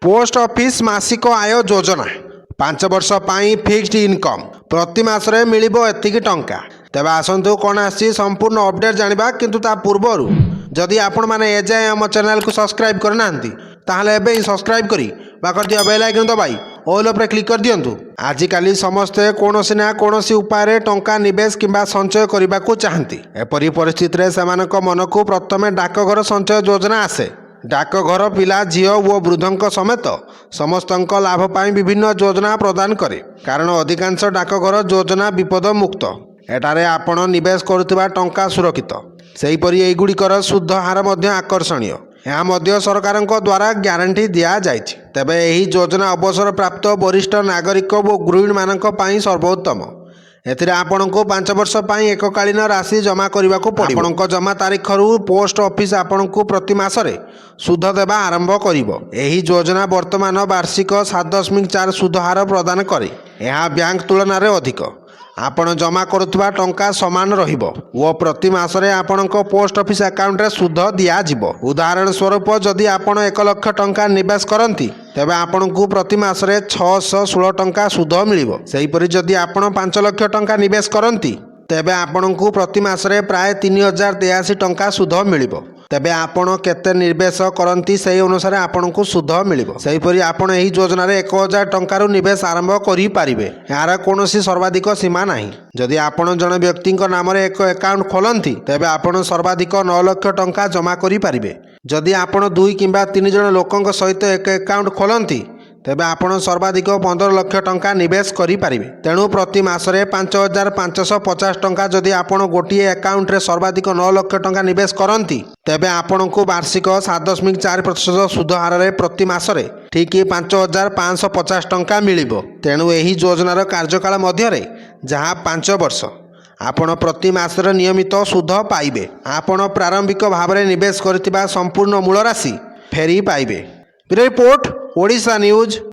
Post office मासिक आय योजना 5 वर्ष पाई फिक्स्ड इनकम प्रति मासरे मिलिबो एतिकी टंका। तेबे आसंतु कोन आसी संपूर्ण अपडेट जानिबा, किंतु ता पूर्वरु जदि आपण माने एजाय हम चैनल को सब्सक्राइब करनांती ताहले एबे ही सब्सक्राइब करी बाकर दिया बेल आइकन दबाई ऑल उपरे क्लिक कर दियंतु। आज काली समस्ते कोनोसी ना कोनोसी उपाय टंका निवेश किंबा संचय करबा को चाहंती। एपरि परिस्थिति रे सेमानक मनकु प्रथमे डाकघर संचय योजना आसे। डाकघर पिला झियो ओ वृद्धों समेत समस्तंक लाभ पाई विभिन्न योजना प्रदान करे, कारण अधिकांश डाकघर योजना विपद मुक्त। एटारे आपण निवेश करुवा टंका सुरक्षित, सेहीपरि एगुड़िकर शुद्ध हार मध्य आकर्षणीय। यह मध्य सरकार द्वारा ग्यारंटी दिया जाइछि। तेबे एही योजना अवसर प्राप्त वरिष्ठ नागरिक और गृहिणी मानक पई सर्वोत्तम। एथिरे आपनको 5 वर्ष पाई एककालीन राशि जमा करने को पड़े। आपनको जमा तारीख रु पोस्ट ऑफिस आपनको प्रति मासरे सुध देवा आरंभ करिवो। एही योजना वर्तमान वार्षिक 7.4 सुध हार प्रदान करे। यह बैंक तुलन में अधिक। आपण जमा करुवा टंका समान रहिबो ओ प्रति मासरे आपनको पोस्ट ऑफिस अकाउंट रे सुध दिया जिवो। उदाहरण स्वरूप जदि आपण 1 लाख टंका निवेश करंती तेबे आपनको प्रति मासरे 616 टंका सुध मिलिबो। सेहीपरि जदि आपण 5 लाख टंका निवेश करंती तेबे आपनको प्रति मासरे प्राय 3083 टंका सुध मिलिबो। तेबे आपण केते निवेश करंती सेही अनुसार आपनको सुध मिलिबो। सेहीपरि आपण एही योजना रे 1000 टंकार निवेश आरंभ करि पारिबे। यार कोनोसी सर्वाधिक सीमा नाही। जदि आपण जन व्यक्ति नाम रे एक अकाउंट खोलंती तेबे आपण सर्वाधिक 9 लाख टंका जमा करि पारिबे। जदि आपण 2 किंबा 3 जन लोकंक सहित एक अकाउंट खोलंती तेबे आपण सर्वाधिक 15 लाख टंका निवेश करि पारिबे। तेणु प्रति मासरे 5550 टंका जदि आपण गोटिए अकाउंट रे सर्वाधिक 9 लाख टंका निवेश करंती तेबे आपनको वार्षिक 7.4% सुध हार रे प्रति मासरे ठीक 5550 टंका मिलिबो। तेणु एही योजनार कार्यकाल मध्य रे जहाँ 5 वर्ष आपण प्रति मासरे नियमित सुध पाइबे। आपण प्रारंभिक भाव में निवेश करथिबा संपूर्ण मूल राशि फेरी पाइबे। Report Odisha news.